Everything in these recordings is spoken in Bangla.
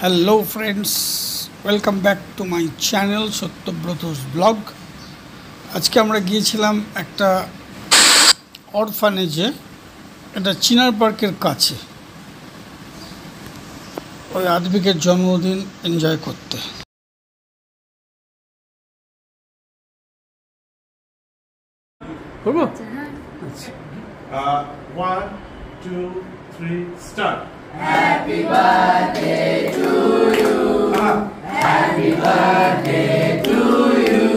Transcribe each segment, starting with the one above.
Hello friends, welcome back to my channel Satyabrata's blog. আজকে আমরা গিয়েছিলাম একটা অরফানেজে, এটা চিনার পার্কের কাছে, ওই আদবিকের জন্মদিন এনজয় করতে। করবো? আচ্ছা। 1, 2, 3, start. Happy birthday to you. Happy birthday to you.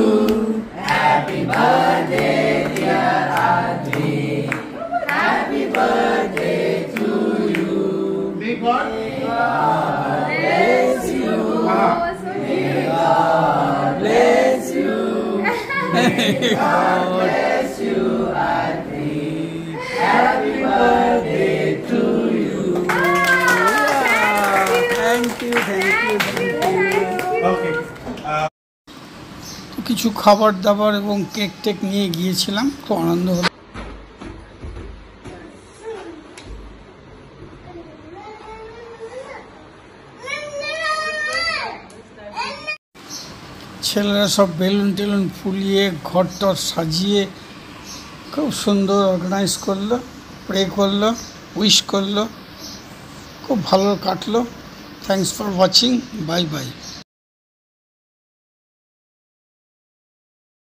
Happy birthday, dear Adri. Happy birthday to you. May God Bless you. May God bless you. May God bless you, Adri. Happy birthday to you. Thank you. okay. কিছু খাবার দাবার এবং কেক টেক নিয়ে গিয়েছিলাম, খুব আনন্দ হলো। ছেলেরা সব বেলুন টেলুন ফুলিয়ে ঘরটর সাজিয়ে খুব সুন্দর অর্গানাইজ করলো, প্রে করলো, উইশ করলো, খুব ভালো কাটলো। Thanks for watching, bye bye.